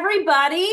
everybody.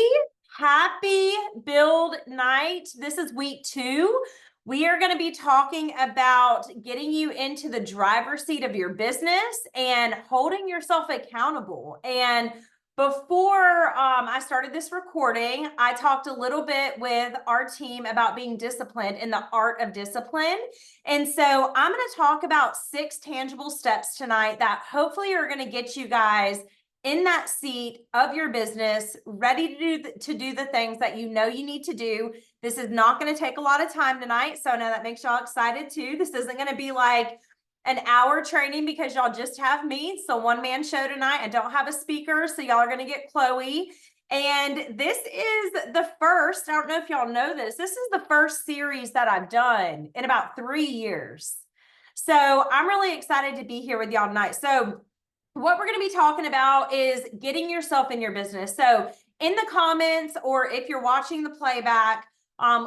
Happy build night. This is week 2. We are going to be talking about getting you into the driver's seat of your business and holding yourself accountable. And before I started this recording, I talked a little bit with our team about being disciplined and the art of discipline. And so I'm going to talk about 6 tangible steps tonight that hopefully are going to get you guys in that seat of your business, ready to do the things that you know you need to do. This is not going to take a lot of time tonight, so I know that makes y'all excited too. This isn't going to be like an hour training because y'all just have me. It's a one-man show tonight. I don't have a speaker, so y'all are going to get Chloe. And this is the first, I don't know if y'all know this is the first series that I've done in about 3 years. So I'm really excited to be here with y'all tonight. So what we're going to be talking about is getting yourself in your business. So in the comments, or if you're watching the playback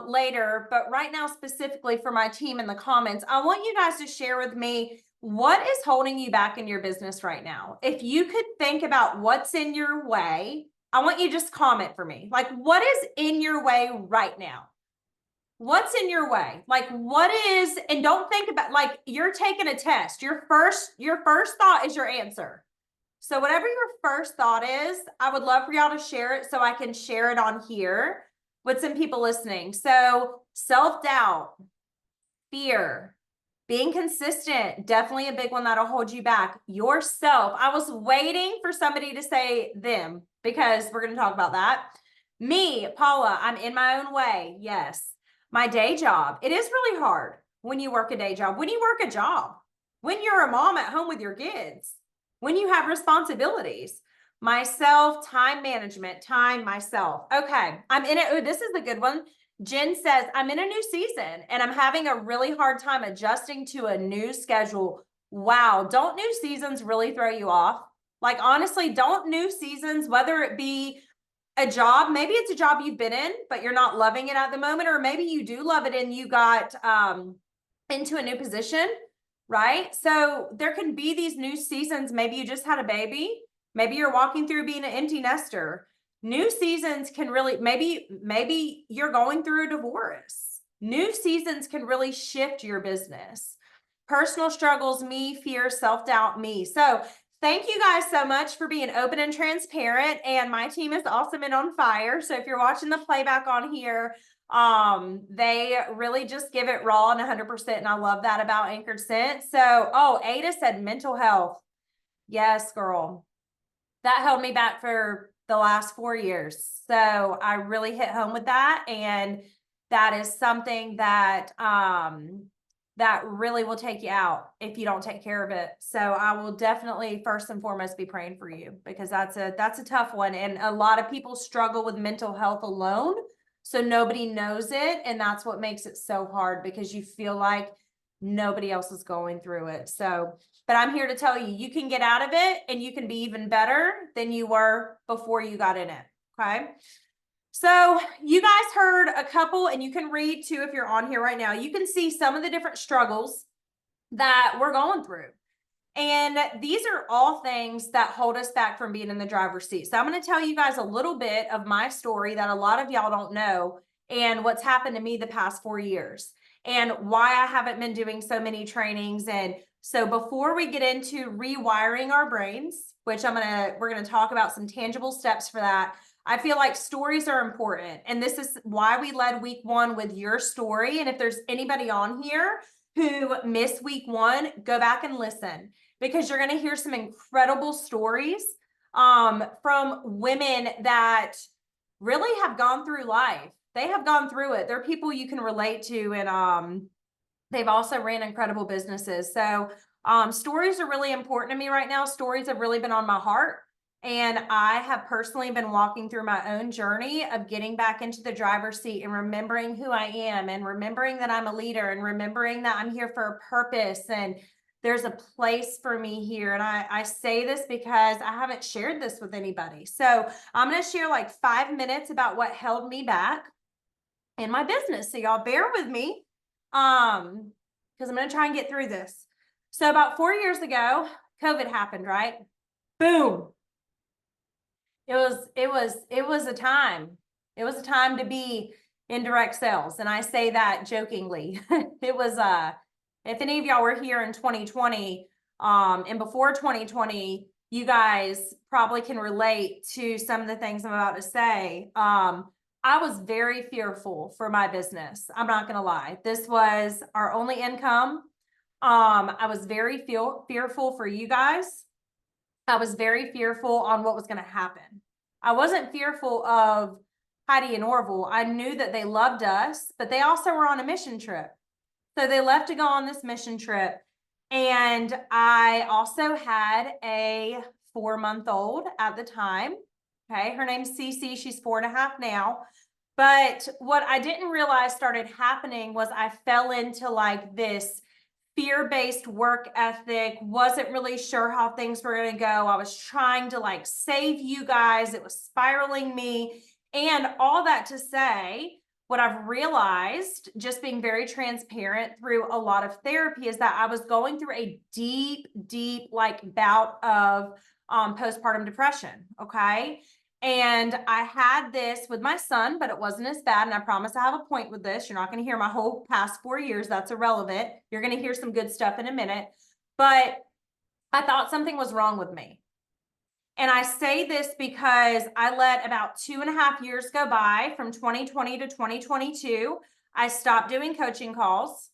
later, but right now specifically for my team in the comments, I want you guys to share with me what is holding you back in your business right now. If you could think about what's in your way, I want you to just comment for me. Like, what is in your way right now? What's in your way? Like, what is, and don't think about, like, you're taking a test. Your first thought is your answer. So whatever your first thought is, I would love for y'all to share it so I can share it on here with some people listening. So self-doubt, fear, being consistent, definitely a big one that'll hold you back. Yourself. I was waiting for somebody to say them because we're going to talk about that. Me, Paula, I'm in my own way. Yes. My day job. It is really hard when you work a day job, when you work a job, when you're a mom at home with your kids, when you have responsibilities. Myself, time management, myself. Okay, I'm in it. Oh, this is the good one. Jen says, I'm in a new season and I'm having a really hard time adjusting to a new schedule. Wow, don't new seasons really throw you off? Like, honestly, don't new seasons, whether it be a job, maybe it's a job you've been in, but you're not loving it at the moment, or maybe you do love it and you got into a new position, right? So there can be these new seasons. Maybe you just had a baby. Maybe you're walking through being an empty nester. New seasons can really, maybe you're going through a divorce. New seasons can really shift your business. Personal struggles, me, fear, self-doubt, me. So thank you guys so much for being open and transparent. And my team is awesome and on fire. So if you're watching the playback on here, they really just give it raw and 100%. And I love that about Anchored Scent. So, Ada said mental health. Yes, girl. That held me back for the last 4 years. So I really hit home with that. And that is something that, that really will take you out if you don't take care of it. So I will definitely first and foremost be praying for you, because that's a tough one. And a lot of people struggle with mental health alone. So nobody knows it. And that's what makes it so hard, because you feel like nobody else is going through it. So, but I'm here to tell you, you can get out of it and you can be even better than you were before you got in it. Okay. So you guys heard a couple, and you can read too if you're on here right now. You can see some of the different struggles that we're going through. And these are all things that hold us back from being in the driver's seat. So I'm going to tell you guys a little bit of my story that a lot of y'all don't know, and what's happened to me the past 4 years, and why I haven't been doing so many trainings. And so before we get into rewiring our brains, which we're going to talk about some tangible steps for that. I feel like stories are important. And this is why we led week 1 with your story. And if there's anybody on here who missed week 1, go back and listen, because you're going to hear some incredible stories from women that really have gone through life. They have gone through it. They're people you can relate to. And they've also ran incredible businesses. So stories are really important to me right now. Stories have really been on my heart. And I have personally been walking through my own journey of getting back into the driver's seat and remembering who I am, and remembering that I'm a leader, and remembering that I'm here for a purpose, and there's a place for me here. And I say this because I haven't shared this with anybody. So I'm going to share like 5 minutes about what held me back in my business. So y'all bear with me because I'm going to try and get through this. So about 4 years ago, COVID happened, right? Boom. It was a time. It was a time to be in direct sales. And I say that jokingly. It was, if any of y'all were here in 2020, and before 2020, you guys probably can relate to some of the things I'm about to say. I was very fearful for my business. I'm not gonna lie. This was our only income. I was very fearful for you guys. I was very fearful on what was going to happen. I wasn't fearful of Heidi and Orville. I knew that they loved us, but they also were on a mission trip. So they left to go on this mission trip. And I also had a 4-month-old at the time. Okay. Her name's Cece. She's 4.5 now. But what I didn't realize started happening was I fell into like this fear-based work ethic, wasn't really sure how things were going to go. I was trying to like save you guys. It was spiraling me. And all that to say, what I've realized, just being very transparent through a lot of therapy, is that I was going through a deep, like bout of postpartum depression. Okay. And I had this with my son, but it wasn't as bad. And I promise I have a point with this. You're not going to hear my whole past 4 years. That's irrelevant. You're going to hear some good stuff in a minute. But I thought something was wrong with me. And I say this because I let about 2.5 years go by from 2020 to 2022. I stopped doing coaching calls.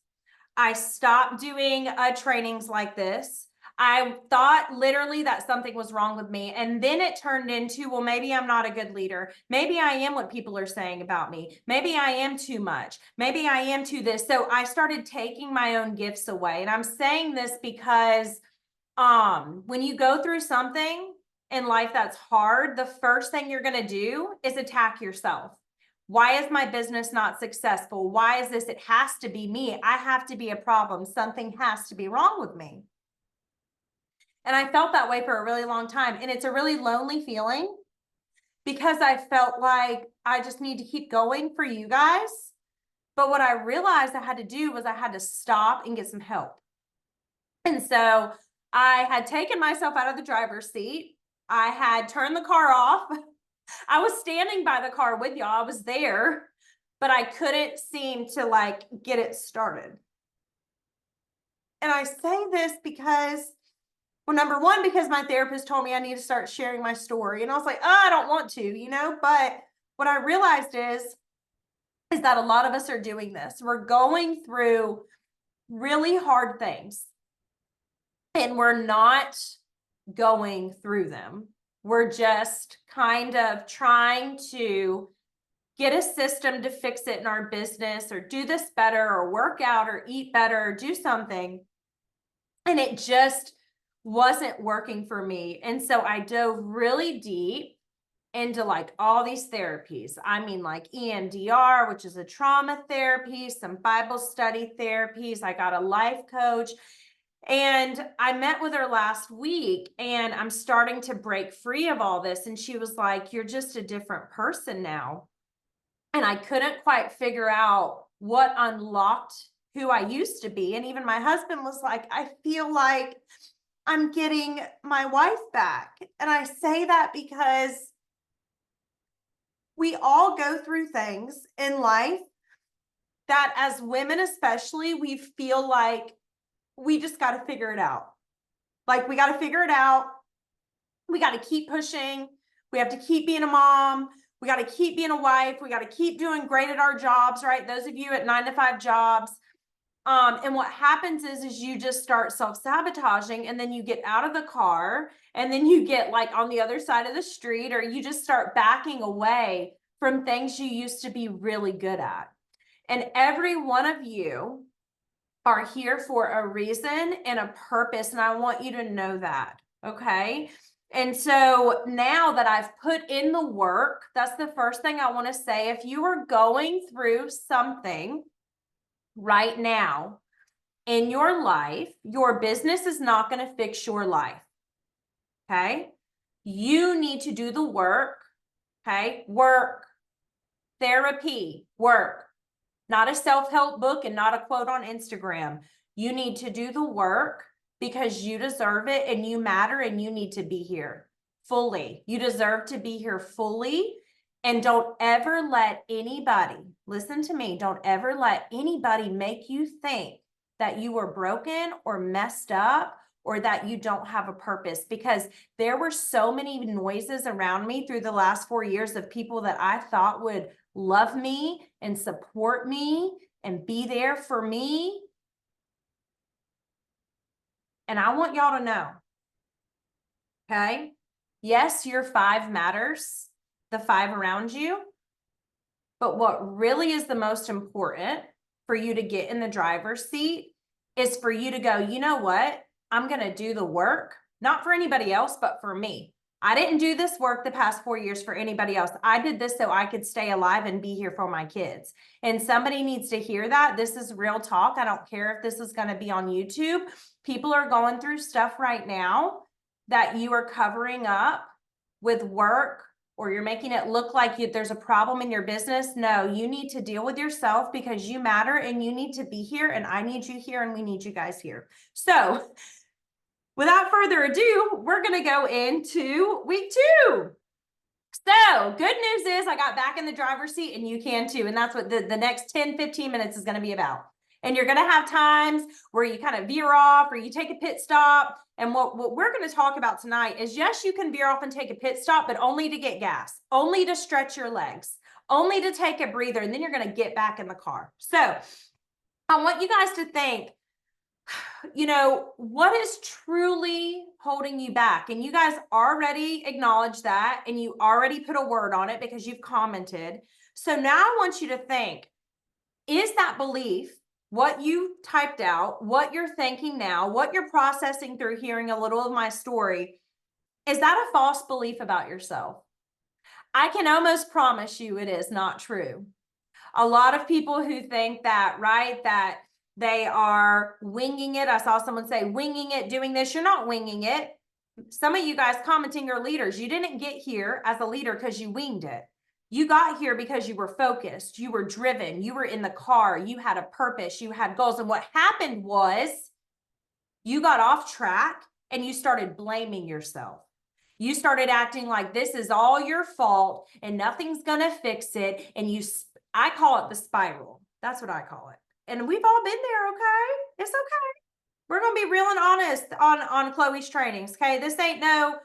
I stopped doing trainings like this. I thought literally that something was wrong with me. And then it turned into, well, maybe I'm not a good leader. Maybe I am what people are saying about me. Maybe I am too much. Maybe I am too this. So I started taking my own gifts away. And I'm saying this because when you go through something in life that's hard, the first thing you're going to do is attack yourself. Why is my business not successful? Why is this? It has to be me. I have to be a problem. Something has to be wrong with me. And I felt that way for a really long time. And it's a really lonely feeling because I felt like I just need to keep going for you guys. But what I realized I had to do was I had to stop and get some help. And so I had taken myself out of the driver's seat. I had turned the car off. I was standing by the car with y'all. I was there, but I couldn't seem to like get it started. And I say this because, well, number one, because my therapist told me I need to start sharing my story. And I was like, oh, I don't want to, but what I realized is that a lot of us are doing this. We're going through really hard things and we're not going through them. We're just kind of trying to get a system to fix it in our business or do this better or work out or eat better or do something. And it just wasn't working for me. And so I dove really deep into like all these therapies. I mean, like EMDR, which is a trauma therapy, some Bible study therapies. I got a life coach. And I met with her last week and I'm starting to break free of all this. And she was like, you're just a different person now. And I couldn't quite figure out what unlocked who I used to be. And even my husband was like, I feel like I'm getting my wife back. And I say that because we all go through things in life that as women, especially, we feel like we just got to figure it out. Like we got to figure it out. We got to keep pushing. We have to keep being a mom. We got to keep being a wife. We got to keep doing great at our jobs, right? Those of you at 9-to-5 jobs. And what happens is you just start self-sabotaging and then you get out of the car and then you get like on the other side of the street or you just start backing away from things you used to be really good at. And every one of you are here for a reason and a purpose. And I want you to know that. Okay. And so now that I've put in the work, that's the first thing I want to say. If you are going through something right now in your life, your business is not going to fix your life. Okay. You need to do the work. Okay. Work, therapy, work, not a self-help book and not a quote on Instagram. You need to do the work because you deserve it and you matter and you need to be here. fully. You deserve to be here fully. And don't ever let anybody, listen to me, don't ever let anybody make you think that you are broken or messed up or that you don't have a purpose, because there were so many noises around me through the last 4 years of people that I thought would love me and support me and be there for me. And I want y'all to know, okay? Yes, your 5 matters, the 5 around you. But what really is the most important for you to get in the driver's seat is for you to go, you know what? I'm going to do the work, not for anybody else, but for me. I didn't do this work the past 4 years for anybody else. I did this so I could stay alive and be here for my kids. And somebody needs to hear that. This is real talk. I don't care if this is going to be on YouTube. People are going through stuff right now that you are covering up with work, or you're making it look like there's a problem in your business. No, you need to deal with yourself because you matter and you need to be here, and I need you here, and we need you guys here. So without further ado, we're going to go into week 2. So good news is I got back in the driver's seat, and you can too. And that's what the next 10, 15 minutes is going to be about. And you're going to have times where you kind of veer off or you take a pit stop. And what we're going to talk about tonight is, yes, you can veer off and take a pit stop, but only to get gas, only to stretch your legs, only to take a breather, and then you're going to get back in the car. So I want you guys to think, you know, what is truly holding you back? And you guys already acknowledged that, and you already put a word on it because you've commented. So now I want you to think, is that belief, what you typed out, what you're thinking now, what you're processing through hearing a little of my story, is that a false belief about yourself? I can almost promise you it is not true. A lot of people who think that, right, that they are winging it. I saw someone say winging it, doing this. You're not winging it. Some of you guys commenting are leaders. You didn't get here as a leader because you winged it. You got here because you were focused, you were driven, you were in the car, you had a purpose, you had goals. And what happened was you got off track and you started blaming yourself. You started acting like this is all your fault and nothing's gonna fix it. And I call it the spiral. That's what I call it. And we've all been there, okay? It's okay. We're gonna be real and honest on Chloe's trainings, okay? This ain't no,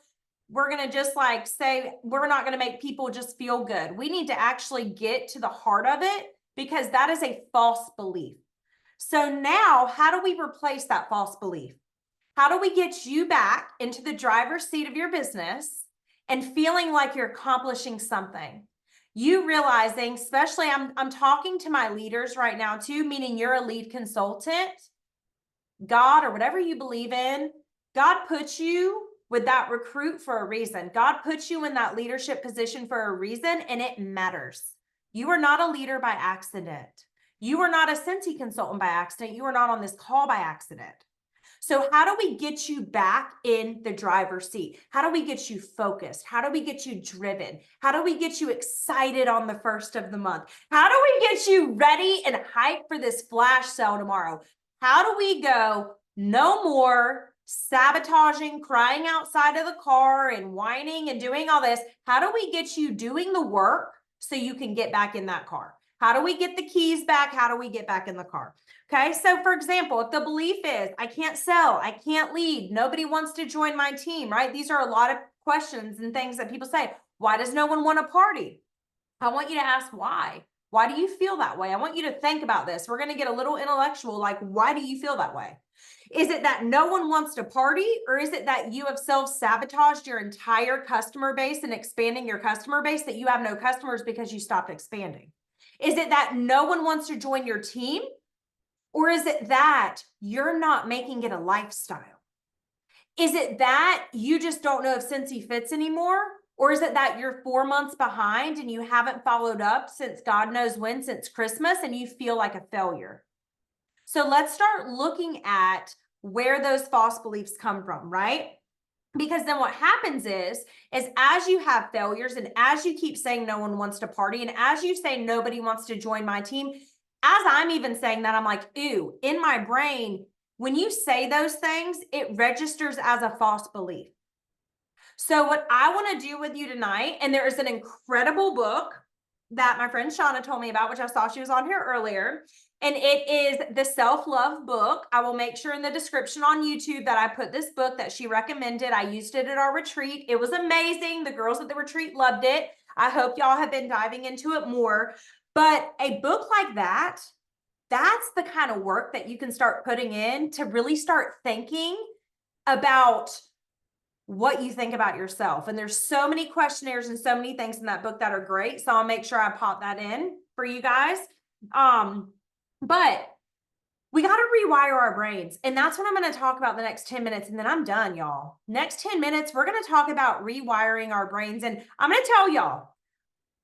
we're going to just like say, we're not going to make people just feel good. We need to actually get to the heart of it, because that is a false belief. So now, how do we replace that false belief? How do we get you back into the driver's seat of your business and feeling like you're accomplishing something? You realizing, especially I'm talking to my leaders right now too, meaning you're a lead consultant, God, or whatever you believe in, God puts you with that recruit for a reason. God puts you in that leadership position for a reason, and it matters. You are not a leader by accident. You are not a Scentsy consultant by accident. You are not on this call by accident. So how do we get you back in the driver's seat? How do we get you focused? How do we get you driven? How do we get you excited on the first of the month? How do we get you ready and hyped for this flash sale tomorrow? How do we go, no more sabotaging, crying outside of the car and whining and doing all this? How do we get you doing the work so you can get back in that car? How do we get the keys back? How do we get back in the car? Okay, so for example, if the belief is, I can't sell, I can't lead, nobody wants to join my team, right? These are a lot of questions and things that people say. Why does no one want to party? I want you to ask why. Why do you feel that way? I want you to think about this. We're going to get a little intellectual, like, why do you feel that way? Is it that no one wants to party, or is it that you have self-sabotaged your entire customer base and expanding your customer base, that you have no customers because you stopped expanding? Is it that no one wants to join your team, or is it that you're not making it a lifestyle? Is it that you just don't know if Scentsy fits anymore? Or is it that you're 4 months behind and you haven't followed up since God knows when, since Christmas, and you feel like a failure? So let's start looking at where those false beliefs come from, right? Because then what happens is as you have failures, and as you keep saying no one wants to party, and as you say nobody wants to join my team, as I'm even saying that, I'm like, ooh, in my brain, when you say those things, it registers as a false belief. So what I want to do with you tonight, and there is an incredible book that my friend Shauna told me about, which I saw she was on here earlier, and it is the Self-Love Book. I will make sure in the description on YouTube that I put this book that she recommended. I used it at our retreat. It was amazing. The girls at the retreat loved it. I hope y'all have been diving into it more. But a book like that, that's the kind of work that you can start putting in to really start thinking about what you think about yourself. And there's so many questionnaires and so many things in that book that are great. So I'll make sure I pop that in for you guys. But we got to rewire our brains. And that's what I'm going to talk about the next 10 minutes. And then I'm done, y'all. Next 10 minutes, we're going to talk about rewiring our brains. And I'm going to tell y'all,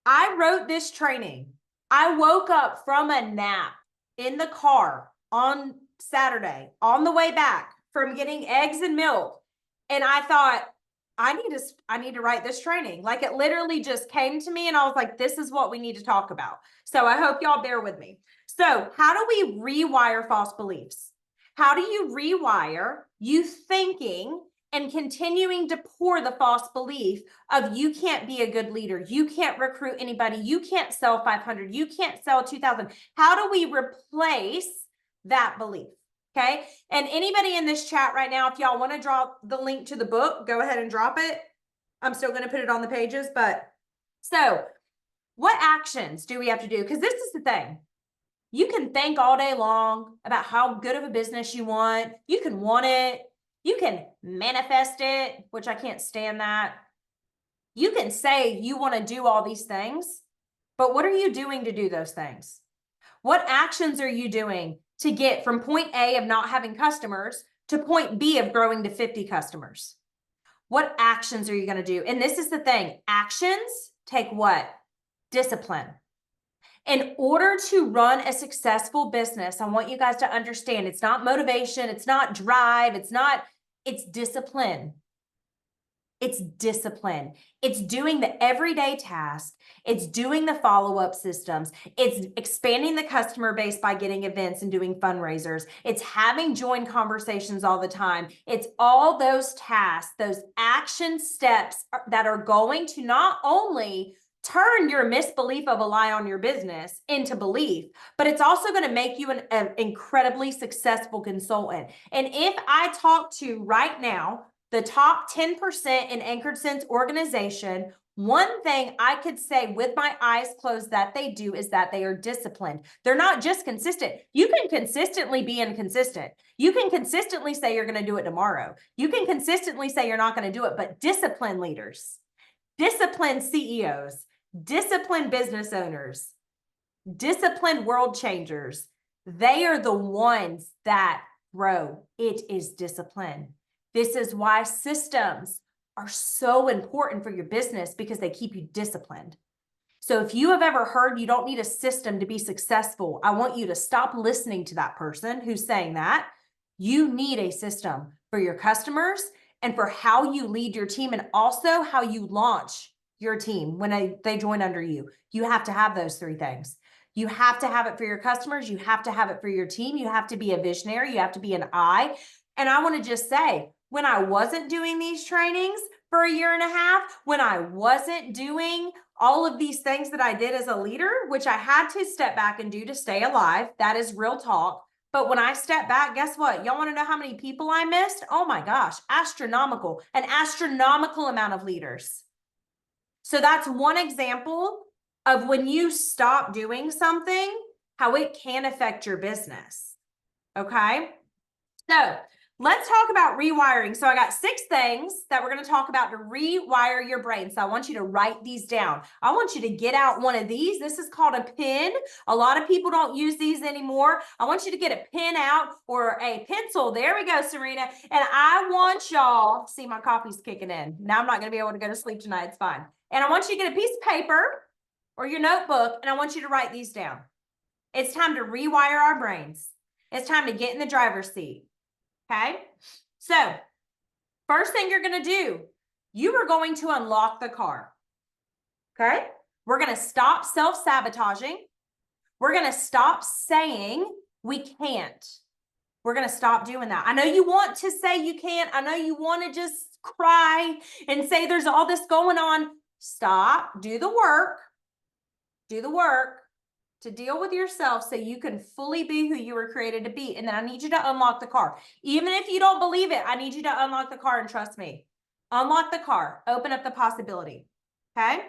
I wrote this training. I woke up from a nap in the car on Saturday on the way back from getting eggs and milk. And I thought, I need to write this training. Like, it literally just came to me and I was like, this is what we need to talk about. So I hope y'all bear with me. So how do we rewire false beliefs? How do you rewire you thinking and continuing to pour the false belief of you can't be a good leader, you can't recruit anybody, you can't sell 500, you can't sell 2,000. How do we replace that belief? Okay. And anybody in this chat right now, if y'all want to drop the link to the book, go ahead and drop it. I'm still going to put it on the pages. But so what actions do we have to do? Because this is the thing. You can think all day long about how good of a business you want. You can want it. You can manifest it, which I can't stand that. You can say you want to do all these things, but what are you doing to do those things? What actions are you doing to get from point A of not having customers to point B of growing to 50 customers? What actions are you going to do? And this is the thing. Actions take what? Discipline. In order to run a successful business, I want you guys to understand it's not motivation, it's not drive, it's discipline. It's discipline. It's doing the everyday task. It's doing the follow-up systems. It's expanding the customer base by getting events and doing fundraisers. It's having join conversations all the time. It's all those tasks, those action steps that are going to not only turn your misbelief of a lie on your business into belief, but it's also going to make you an incredibly successful consultant. And if I talk to right now, the top 10% in Anchored Sense organization, one thing I could say with my eyes closed that they do is that they are disciplined. They're not just consistent. You can consistently be inconsistent. You can consistently say you're going to do it tomorrow. You can consistently say you're not going to do it, but disciplined leaders, disciplined CEOs, disciplined business owners, disciplined world changers, they are the ones that grow. It is discipline. This is why systems are so important for your business, because they keep you disciplined. So if you have ever heard you don't need a system to be successful, I want you to stop listening to that person who's saying that. You need a system for your customers and for how you lead your team, and also how you launch your team when they join under you. You have to have those three things. You have to have it for your customers. You have to have it for your team. You have to be a visionary. You have to be an I. And I want to just say, when I wasn't doing these trainings for a year and a half, when I wasn't doing all of these things that I did as a leader, which I had to step back and do to stay alive, that is real talk. But when I step back, guess what? Y'all want to know how many people I missed? Oh my gosh, astronomical, an astronomical amount of leaders. So that's one example of when you stop doing something, how it can affect your business. Okay. So let's talk about rewiring. So I got 6 things that we're going to talk about to rewire your brain. So I want you to write these down. I want you to get out one of these. This is called a pen. A lot of people don't use these anymore. I want you to get a pen out or a pencil. There we go, Serena. And I want y'all, see, my coffee's kicking in. Now I'm not going to be able to go to sleep tonight. It's fine. And I want you to get a piece of paper or your notebook, and I want you to write these down. It's time to rewire our brains. It's time to get in the driver's seat. Okay, so first thing you're going to do, you are going to unlock the car. Okay, we're going to stop self-sabotaging. We're going to stop saying we can't. We're going to stop doing that. I know you want to say you can't. I know you want to just cry and say there's all this going on. Stop. Do the work. Do the work to deal with yourself so you can fully be who you were created to be. And then I need you to unlock the car. Even if you don't believe it, I need you to unlock the car and trust me. Unlock the car. Open up the possibility. Okay?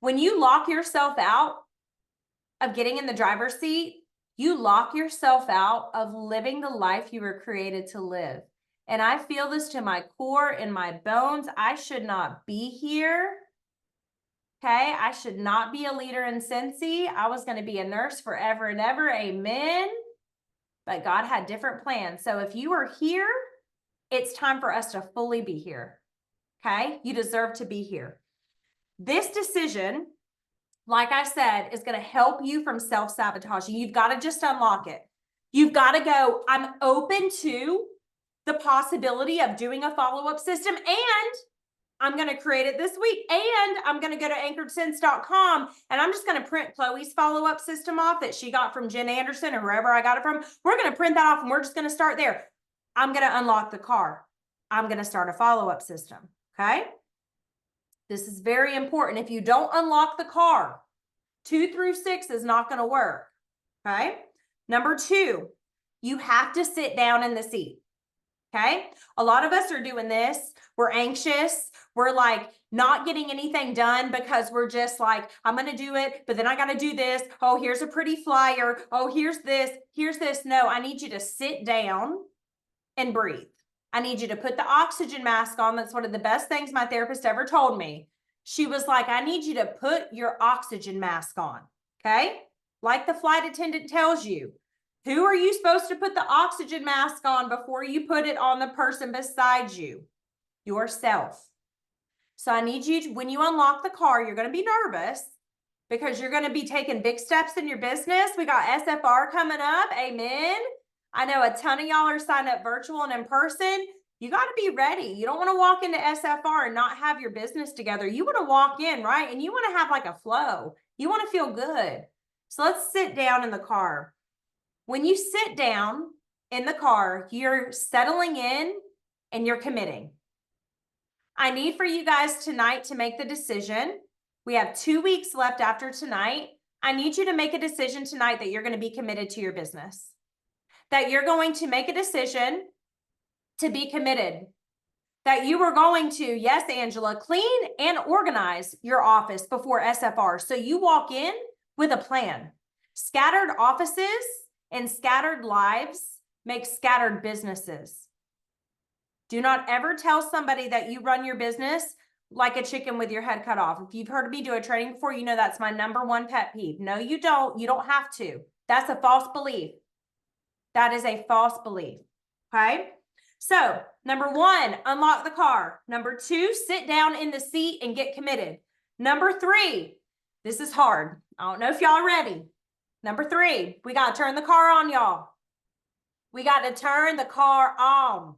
When you lock yourself out of getting in the driver's seat, you lock yourself out of living the life you were created to live. And I feel this to my core, in my bones. I should not be here. Okay, I should not be a leader in Scentsy. I was going to be a nurse forever and ever. Amen. But God had different plans. So if you are here, it's time for us to fully be here. Okay, you deserve to be here. This decision, like I said, is going to help you from self-sabotaging. You've got to just unlock it. You've got to go, I'm open to the possibility of doing a follow-up system, and I'm going to create it this week, and I'm going to go to anchoredscents.com, and I'm just going to print Chloe's follow-up system off that she got from Jen Anderson or wherever I got it from. We're going to print that off, and we're just going to start there. I'm going to unlock the car. I'm going to start a follow-up system, okay? This is very important. If you don't unlock the car, 2 through 6 is not going to work, okay? Number 2, you have to sit down in the seat, okay? A lot of us are doing this. We're anxious. We're like not getting anything done because we're just like, I'm going to do it, but then I got to do this. Oh, here's a pretty flyer. Oh, here's this. Here's this. No, I need you to sit down and breathe. I need you to put the oxygen mask on. That's one of the best things my therapist ever told me. She was like, I need you to put your oxygen mask on, okay? Like the flight attendant tells you. Who are you supposed to put the oxygen mask on before you put it on the person beside you? Yourself. So I need you to, when you unlock the car, you're going to be nervous because you're going to be taking big steps in your business. We got SFR coming up. Amen. I know a ton of y'all are signed up virtual and in person. You got to be ready. You don't want to walk into SFR and not have your business together. You want to walk in, right? And you want to have like a flow. You want to feel good. So let's sit down in the car. When you sit down in the car, you're settling in and you're committing. I need for you guys tonight to make the decision. We have 2 weeks left after tonight. I need you to make a decision tonight that you're going to be committed to your business. That you're going to make a decision to be committed. That you are going to, yes, Angela, clean and organize your office before SFR. So you walk in with a plan. Scattered offices and scattered lives make scattered businesses. Do not ever tell somebody that you run your business like a chicken with your head cut off. If you've heard me do a training before, you know that's my #1 pet peeve. No, you don't. You don't have to. That's a false belief. That is a false belief. Okay? So, #1, unlock the car. #2, sit down in the seat and get committed. #3, this is hard. I don't know if y'all are ready. #3, we got to turn the car on, y'all. We got to turn the car on.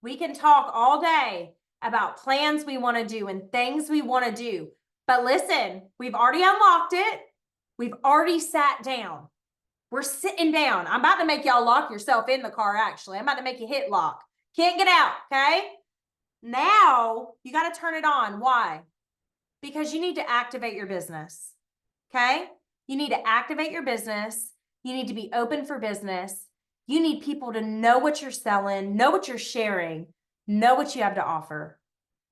We can talk all day about plans we want to do and things we want to do. But listen, we've already unlocked it. We've already sat down. We're sitting down. I'm about to make y'all lock yourself in the car, actually. I'm about to make you hit lock. Can't get out, okay? Now, you got to turn it on. Why? Because you need to activate your business, okay? You need to activate your business. You need to be open for business. You need people to know what you're selling, know what you're sharing, know what you have to offer.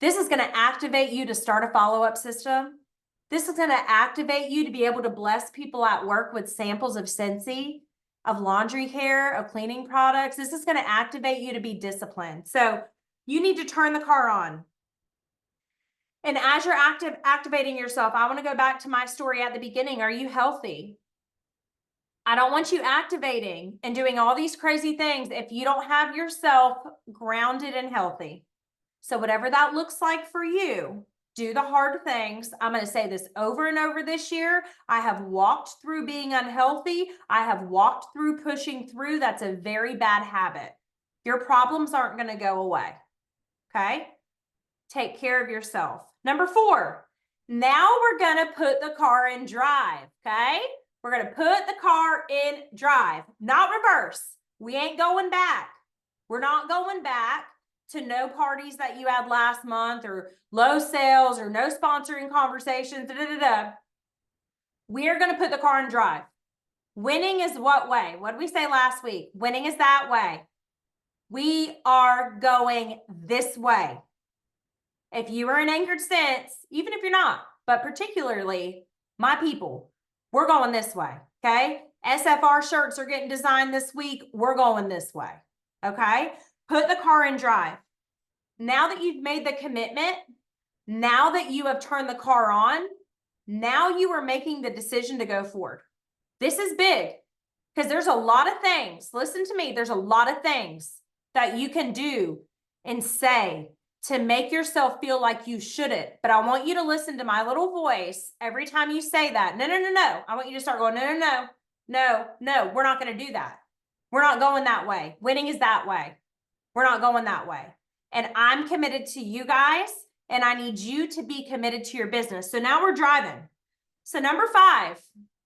This is going to activate you to start a follow-up system. This is going to activate you to be able to bless people at work with samples of Scentsy, of laundry care, of cleaning products. This is going to activate you to be disciplined. So you need to turn the car on. And as you're activating yourself, I want to go back to my story at the beginning. Are you healthy? I don't want you activating and doing all these crazy things if you don't have yourself grounded and healthy. So whatever that looks like for you, do the hard things. I'm going to say this over and over this year. I have walked through being unhealthy. I have walked through pushing through. That's a very bad habit. Your problems aren't going to go away. Okay? Take care of yourself. #4, now we're going to put the car in drive. Okay? We're going to put the car in drive, not reverse. We ain't going back. We're not going back to no parties that you had last month or low sales or no sponsoring conversations. We are going to put the car in drive. Winning is what way? What did we say last week? Winning is that way. We are going this way. If you are in Anchored Scents, even if you're not, but particularly my people, we're going this way, okay? SFR shirts are getting designed this week. We're going this way, okay? Put the car in drive. Now that you've made the commitment, now that you have turned the car on, now you are making the decision to go forward. This is big because there's a lot of things. Listen to me. There's a lot of things that you can do and say to make yourself feel like you shouldn't. But I want you to listen to my little voice every time you say that. No, no, no, no. I want you to start going, no, no, no, no, no. We're not going to do that. We're not going that way. Winning is that way. We're not going that way. And I'm committed to you guys, and I need you to be committed to your business. So now we're driving. So number 5,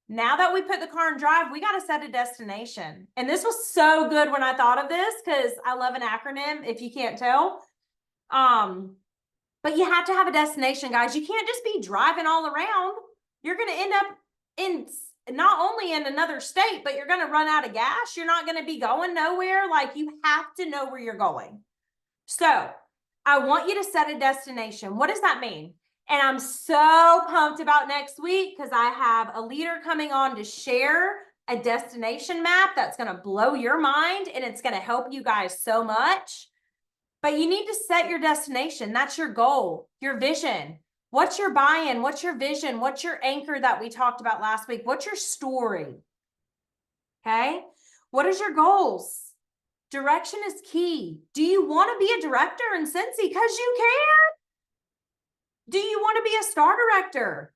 now that we put the car in drive, we got to set a destination. And this was so good when I thought of this because I love an acronym, if you can't tell. But you have to have a destination, guys. You can't just be driving all around. You're going to end up in not only in another state, but you're going to run out of gas. You're not going to be going nowhere. Like, you have to know where you're going. So I want you to set a destination. What does that mean? And I'm so pumped about next week because I have a leader coming on to share a destination map that's going to blow your mind, and it's going to help you guys so much. But you need to set your destination. That's your goal, your vision. What's your buy-in? What's your vision? What's your anchor that we talked about last week? What's your story? Okay. What is your goals? Direction is key. Do you want to be a director in Scentsy? Because you can. Do you want to be a star director?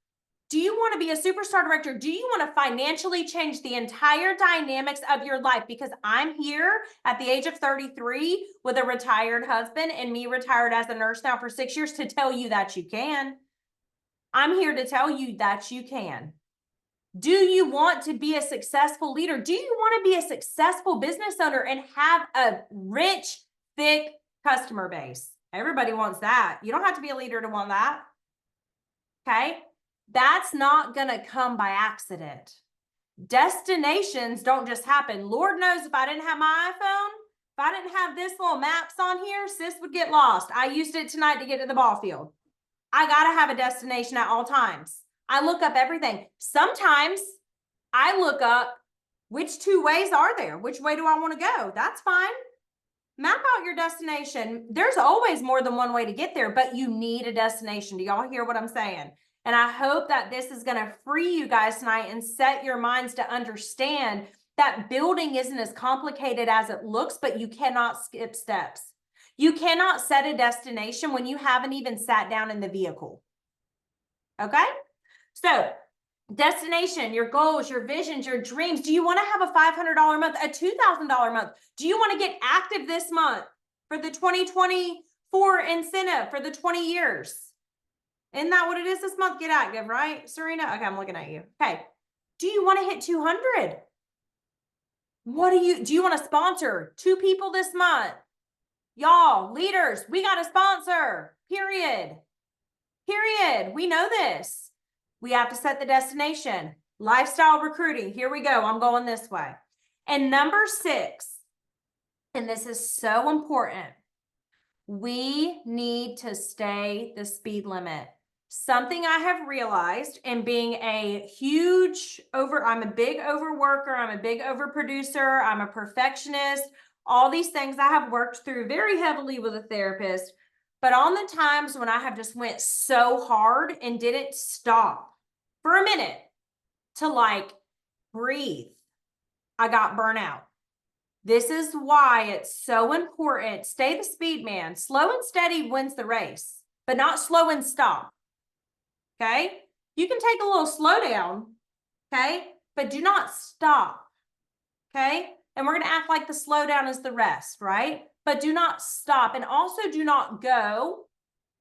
Do you want to be a superstar director? Do you want to financially change the entire dynamics of your life? Because I'm here at the age of 33 with a retired husband and me retired as a nurse now for 6 years to tell you that you can. I'm here to tell you that you can. Do you want to be a successful leader? Do you want to be a successful business owner and have a rich, thick customer base? Everybody wants that. You don't have to be a leader to want that. Okay? That's not going to come by accident. Destinations don't just happen. Lord knows if I didn't have my iPhone, if I didn't have this little maps on here, sis would get lost. I used it tonight to get to the ball field. I got to have a destination at all times. I look up everything. Sometimes I look up which 2 ways are there? Which way do I want to go? That's fine. Map out your destination. There's always more than one way to get there, but you need a destination. Do y'all hear what I'm saying? And I hope that this is going to free you guys tonight and set your minds to understand that building isn't as complicated as it looks, but you cannot skip steps. You cannot set a destination when you haven't even sat down in the vehicle. Okay? So, destination, your goals, your visions, your dreams. Do you want to have a $500 month, a $2,000 month? Do you want to get active this month for the 2024 incentive for the 20 years? Isn't that what it is this month? Get active, right, Serena? Okay, I'm looking at you. Okay. Do you want to hit 200? Do you want to sponsor 2 people this month? Y'all, leaders, we got to sponsor, period. Period. We know this. We have to set the destination. Lifestyle recruiting. Here we go. I'm going this way. And number 6, and this is so important, we need to stay the speed limit. Something I have realized in being I'm a big overworker, I'm a big overproducer, I'm a perfectionist, all these things I have worked through very heavily with a therapist. But on the times when I have just went so hard and didn't stop for a minute to like breathe, I got burnout. This is why it's so important. Stay the speed, man. Slow and steady wins the race, but not slow and stop. Okay? You can take a little slowdown, okay? But do not stop, okay? And we're going to act like the slowdown is the rest, right? But do not stop. And also do not go,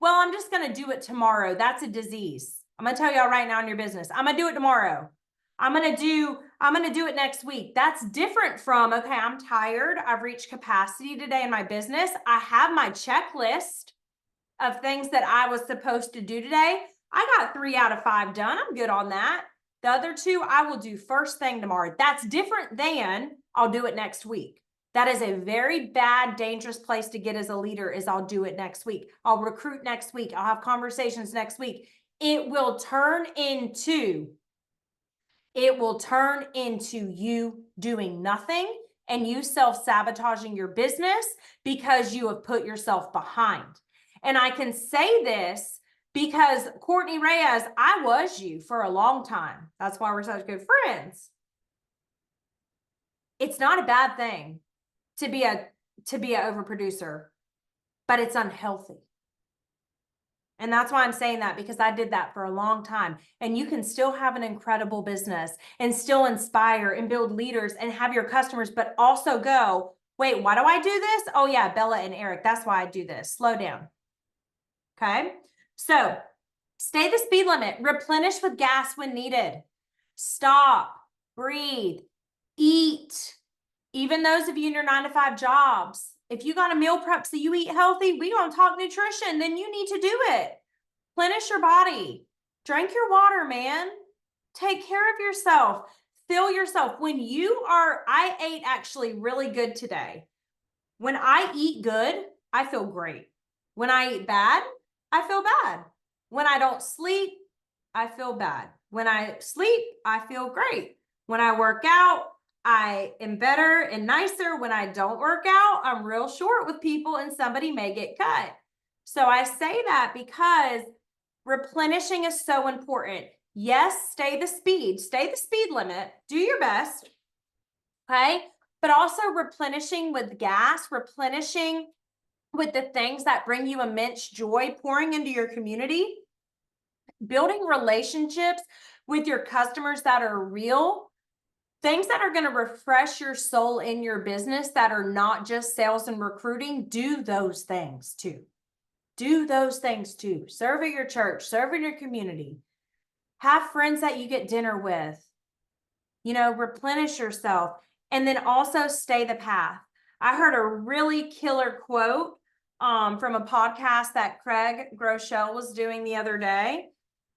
well, I'm just going to do it tomorrow. That's a disease. I'm going to tell y'all right now in your business. I'm going to do it tomorrow. I'm going to do I'm going to do it next week. That's different from, okay, I'm tired. I've reached capacity today in my business. I have my checklist of things that I was supposed to do today. I got 3 out of 5 done. I'm good on that. The other 2, I will do first thing tomorrow. That's different than I'll do it next week. That is a very bad, dangerous place to get as a leader is I'll do it next week. I'll recruit next week. I'll have conversations next week. It will turn into you doing nothing and you self-sabotaging your business because you have put yourself behind. And I can say this because Courtney Reyes, I was you for a long time. That's why we're such good friends. It's not a bad thing to be an overproducer, but it's unhealthy. And that's why I'm saying that, because I did that for a long time. And you can still have an incredible business and still inspire and build leaders and have your customers, but also go, wait, why do I do this? Oh yeah, Bella and Eric, that's why I do this. Slow down. Okay. So stay the speed limit, replenish with gas when needed. Stop, breathe, eat. Even those of you in your 9-to-5 jobs, if you got a meal prep so you eat healthy, we gonna talk nutrition, then you need to do it. Replenish your body. Drink your water, man. Take care of yourself. Fill yourself. I ate actually really good today. When I eat good, I feel great. When I eat bad, I feel bad. When I don't sleep, I feel bad. When I sleep, I feel great. When I work out, I am better and nicer. When I don't work out, I'm real short with people and somebody may get cut. So I say that because replenishing is so important. Yes, stay the speed limit, do your best, okay? But also replenishing with gas, replenishing with the things that bring you immense joy, pouring into your community, building relationships with your customers that are real, things that are going to refresh your soul in your business that are not just sales and recruiting. Do those things too. Do those things too. Serve at your church, serve in your community. Have friends that you get dinner with. Replenish yourself. And then also stay the path. I heard a really killer quote from a podcast that Craig Groeschel was doing the other day,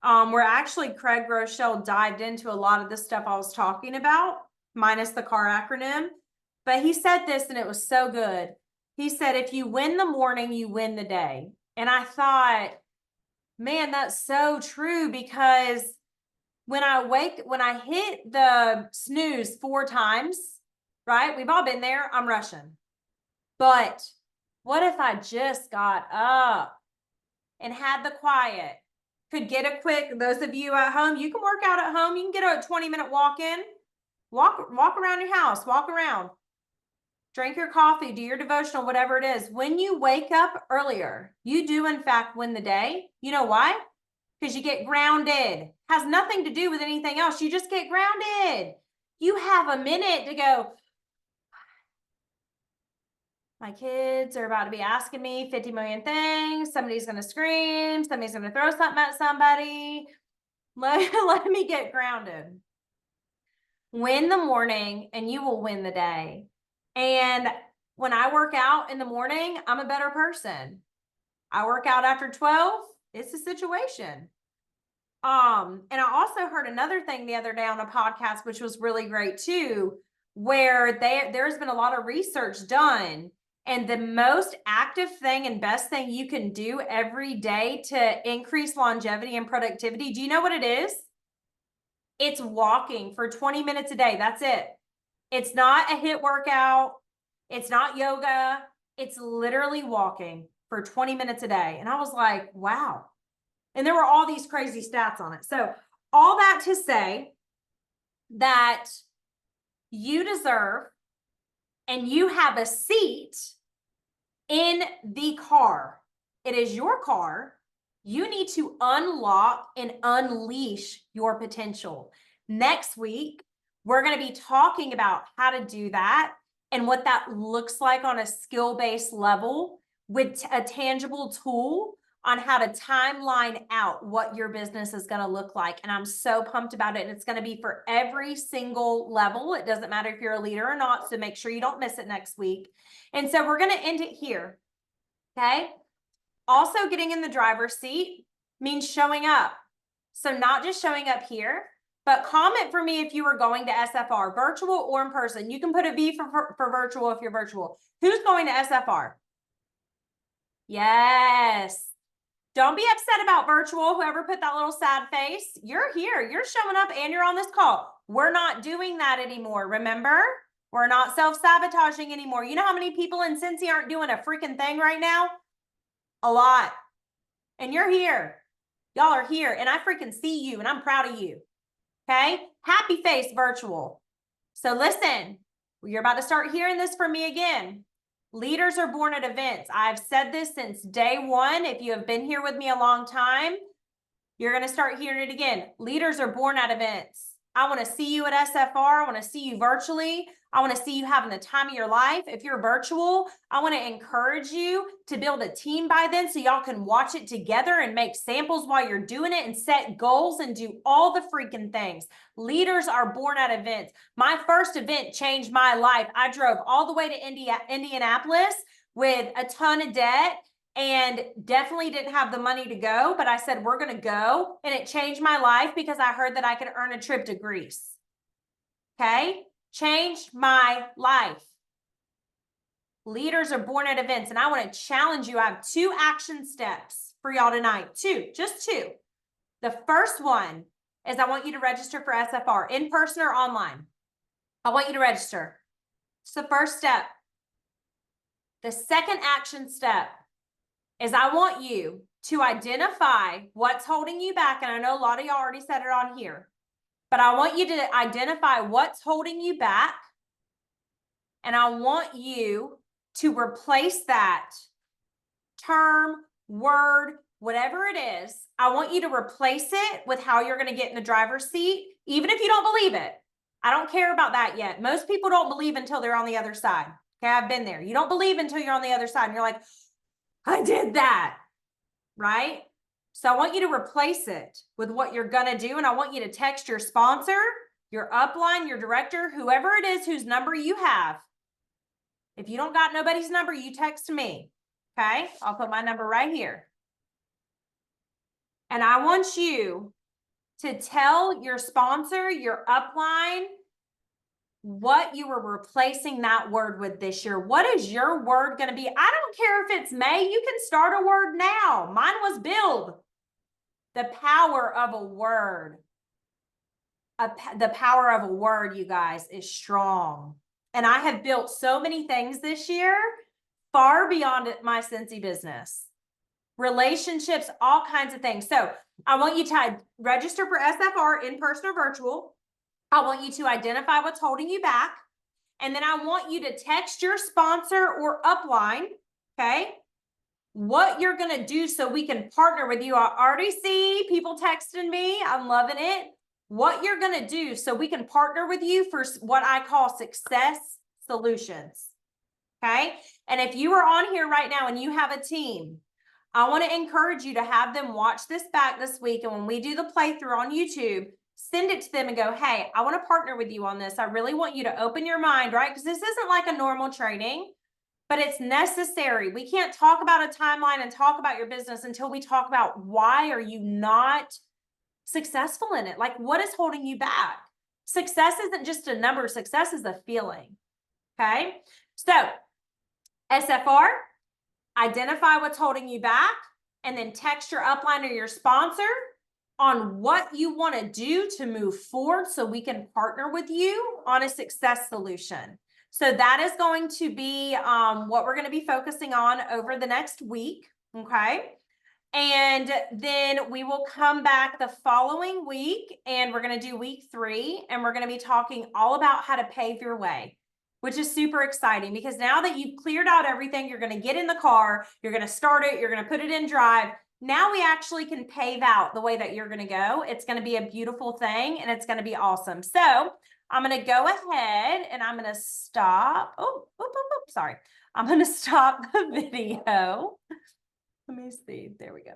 where actually Craig Groeschel dived into a lot of the stuff I was talking about, minus the CAR acronym. But he said this, and it was so good. He said, if you win the morning, you win the day. And I thought, man, that's so true, because when I hit the snooze 4 times, right? We've all been there. I'm rushing. But what if I just got up and had the quiet, could get a quick, those of you at home, you can work out at home. You can get a 20-minute walk in, walk around your house, walk around, drink your coffee, do your devotional, whatever it is. When you wake up earlier, you do in fact win the day. You know why? Because you get grounded. Has nothing to do with anything else. You just get grounded. You have a minute to go, my kids are about to be asking me 50 million things. Somebody's going to scream. Somebody's going to throw something at somebody. Let me get grounded. Win the morning and you will win the day. And when I work out in the morning, I'm a better person. I work out after 12, it's a situation. And I also heard another thing the other day on a podcast, which was really great too, where there's been a lot of research done. And the most active thing and best thing you can do every day to increase longevity and productivity, do you know what it is? It's walking for 20 minutes a day. That's it. It's not a HIIT workout. It's not yoga. It's literally walking for 20 minutes a day. And I was like, wow. And there were all these crazy stats on it. So all that to say that you deserve and you have a seat in the car. It is your car. You need to unlock and unleash your potential. Next week, we're going to be talking about how to do that and what that looks like on a skill-based level with a tangible tool on how to timeline out what your business is going to look like. And I'm so pumped about it. And it's going to be for every single level. It doesn't matter if you're a leader or not. So make sure you don't miss it next week. And so we're going to end it here. Okay. Also, getting in the driver's seat means showing up. So not just showing up here, but comment for me if you were going to SFR, virtual or in person. You can put a V for virtual if you're virtual. Who's going to SFR? Yes. Don't be upset about virtual. Whoever put that little sad face, you're here. You're showing up and you're on this call. We're not doing that anymore. Remember? We're not self-sabotaging anymore. You know how many people in Scentsy aren't doing a freaking thing right now? A lot. And you're here. Y'all are here. And I freaking see you and I'm proud of you. Okay? Happy face virtual. So listen, you're about to start hearing this from me again. Leaders are born at events. I've said this since day one. If you have been here with me a long time, you're going to start hearing it again. Leaders are born at events. I want to see you at SFR. I want to see you virtually. I want to see you having the time of your life. If you're virtual, I want to encourage you to build a team by then so y'all can watch it together and make samples while you're doing it and set goals and do all the freaking things. Leaders are born at events. My first event changed my life. I drove all the way to Indianapolis with a ton of debt and definitely didn't have the money to go, but I said, we're going to go. And it changed my life because I heard that I could earn a trip to Greece. Okay? Changed my life. Leaders are born at events. And I want to challenge you. I have 2 action steps for y'all tonight. 2, just 2. The first one is I want you to register for SFR, in person or online. I want you to register. It's the first step. The second action step is I want you to identify what's holding you back. And I know a lot of y'all already said it on here, but I want you to identify what's holding you back. And I want you to replace that term, word, whatever it is. I want you to replace it with how you're going to get in the driver's seat, even if you don't believe it. I don't care about that yet. Most people don't believe until they're on the other side. Okay, I've been there. You don't believe until you're on the other side and you're like, I did that, right? So I want you to replace it with what you're going to do. And I want you to text your sponsor, your upline, your director, whoever it is whose number you have. If you don't got nobody's number, you text me. Okay, I'll put my number right here. And I want you to tell your sponsor, your upline, what you were replacing that word with this year. What is your word going to be? I don't care if it's May. You can start a word now. Mine was build. The power of a word. The power of a word, you guys, is strong. And I have built so many things this year, far beyond my Scentsy business. Relationships, all kinds of things. So I want you to register for SFR, in person or virtual. I want you to identify what's holding you back. And then I want you to text your sponsor or upline, okay, what you're going to do so we can partner with you. I already see people texting me. I'm loving it. What you're going to do so we can partner with you for what I call success solutions, okay? And if you are on here right now and you have a team, I want to encourage you to have them watch this back this week. And when we do the playthrough on YouTube, send it to them and go, hey, I want to partner with you on this. I really want you to open your mind, right? Because this isn't like a normal training, but it's necessary. We can't talk about a timeline and talk about your business until we talk about why are you not successful in it? Like, what is holding you back? Success isn't just a number. Success is a feeling, okay? So SFR, identify what's holding you back, and then text your upline or your sponsor on what you want to do to move forward so we can partner with you on a success solution. So that is going to be what we're going to be focusing on over the next week, okay? And then we will come back the following week and we're going to do week 3 and we're going to be talking all about how to pave your way, which is super exciting because now that you've cleared out everything, you're going to get in the car, you're going to start it, you're going to put it in drive. Now we actually can pave out the way that you're going to go. It's going to be a beautiful thing and it's going to be awesome. So I'm going to go ahead and I'm going to stop. Sorry. I'm going to stop the video. Let me see. There we go.